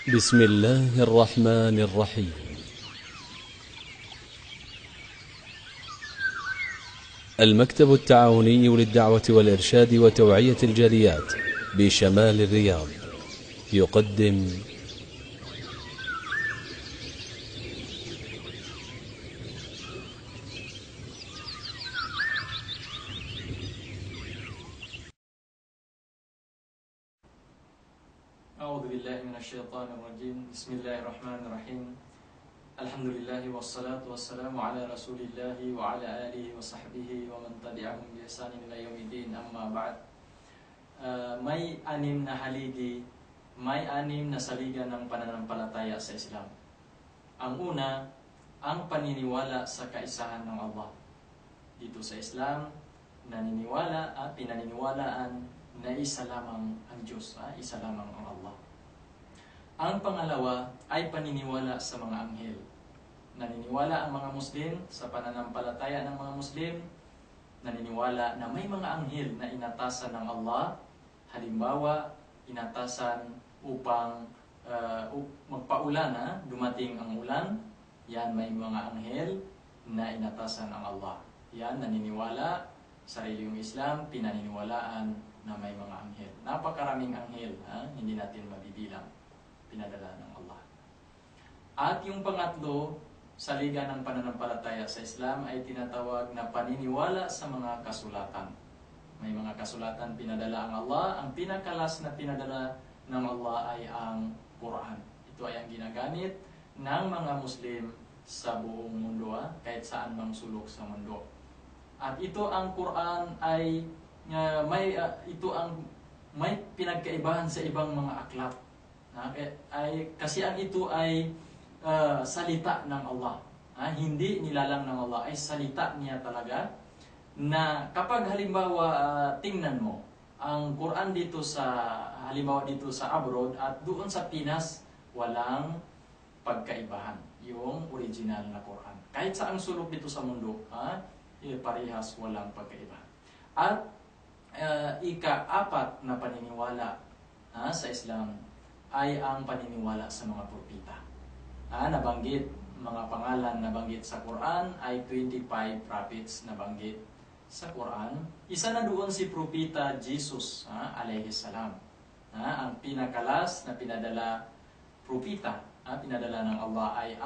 بسم الله الرحمن الرحيم. المكتب التعاوني للدعوة والإرشاد وتوعية الجاليات بشمال الرياض يقدم أعوذ بالله من الشيطان الرجيم. بسم الله الرحمن الرحيم. الحمد لله والصلاة والسلام على رسول الله وعلى آله وصحبه ومن تبعهم بإحسان إلى يوم الدين. أما بعد, may anim na haligi, may anim na saligan ng pananampalataya sa Islam. Ang una, ang paniniwala sa kaisahan ng Allah. Dito sa Islam, pinaniniwalaan na isa lamang ang Diyos, isa lamang ang Allah. Ang pangalawa ay paniniwala sa mga anghel. Naniniwala ang mga Muslim sa pananampalataya ng mga Muslim, naniniwala na may mga anghel na inatasan ng Allah. Halimbawa, inatasan upang magpaulan, dumating ang ulan. Yan, may mga anghel na inatasan ng Allah. Yan, naniniwala sa reliyong Islam, pinaniniwalaan na may mga anghel. Napakaraming anghel, hindi natin mabibilang, pinadala ng Allah. At yung pangatlo, saligan ng pananampalataya sa Islam ay tinatawag na paniniwala sa mga kasulatan. May mga kasulatan pinadala ang Allah. Ang pinakalas na pinadala ng Allah ay ang Quran. Ito ay ang ginagamit ng mga Muslim sa buong mundo, kahit saan mang sulok sa mundo. At ito ang Quran ay may pinagkaibahan sa ibang mga aklat. Kasi ang ito ay salita ng Allah. Hindi nilalang ng Allah, ay salita niya talaga. Na kapag halimbawa tingnan mo ang Quran dito sa abroad at doon sa Pinas, walang pagkaibahan yung original na Quran. Kahit sa ang sulok dito sa mundo, parehas walang pagkaibahan. At ika-apat na paniniwala sa Islam ay ang paniniwala sa mga propeta. Nabanggit, mga pangalan nabanggit sa Quran ay 25 prophets nabanggit sa Quran. Isa na doon si propeta Jesus, alayhi salam. Ang pinakalas na pinadala propeta, pinadala ng Allah ay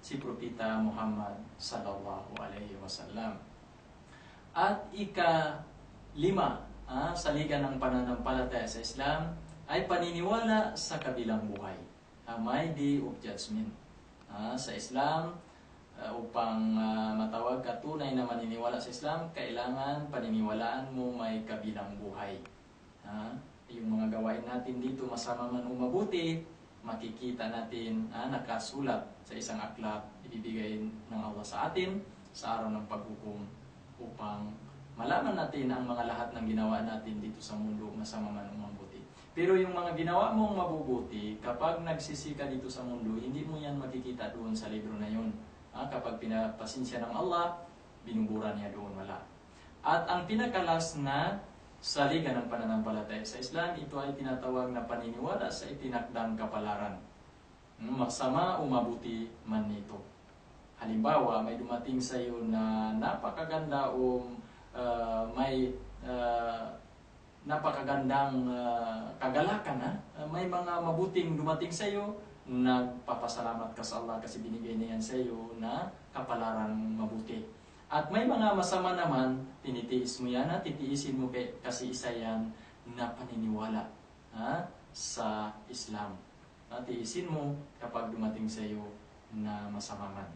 si propeta Muhammad sallallahu alayhi wasallam. At ika-lima, saligan ng pananampalataya sa Islam ay paniniwala sa kabilang buhay. May day of judgment. Sa Islam, upang matawag ka tunay na maniniwala sa Islam, kailangan paniniwalaan mo may kabilang buhay. Yung mga gawain natin dito, masama man o mabuti, makikita natin nakasulat sa isang aklat, ibibigay ng Allah sa atin sa araw ng paghukom, upang malaman natin ang mga lahat ng ginawa natin dito sa mundo, masama man o mabuti. Pero yung mga ginawa mong mabubuti, kapag nagsisika dito sa mundo, hindi mo yan makikita doon sa libro na yun. Kapag pinapasensya ng Allah, binubura niya doon, wala. At ang pinakalas na saligan ng pananampalataya sa Islam, ito ay tinatawag na paniniwala sa itinakdang kapalaran. Masama o mabuti man nito. Halimbawa, may dumating sa iyo na napakaganda o may napakagandang kagalakan, may mga mabuting dumating sa iyo, nagpapasalamat ka sa Allah kasi binigay niya yan sa iyo na kapalaran mabuti. At may mga masama naman, tinitiis mo yan, titiisin mo kasi isa yan na paniniwala sa Islam. Tiisin mo kapag dumating sa iyo na masama man.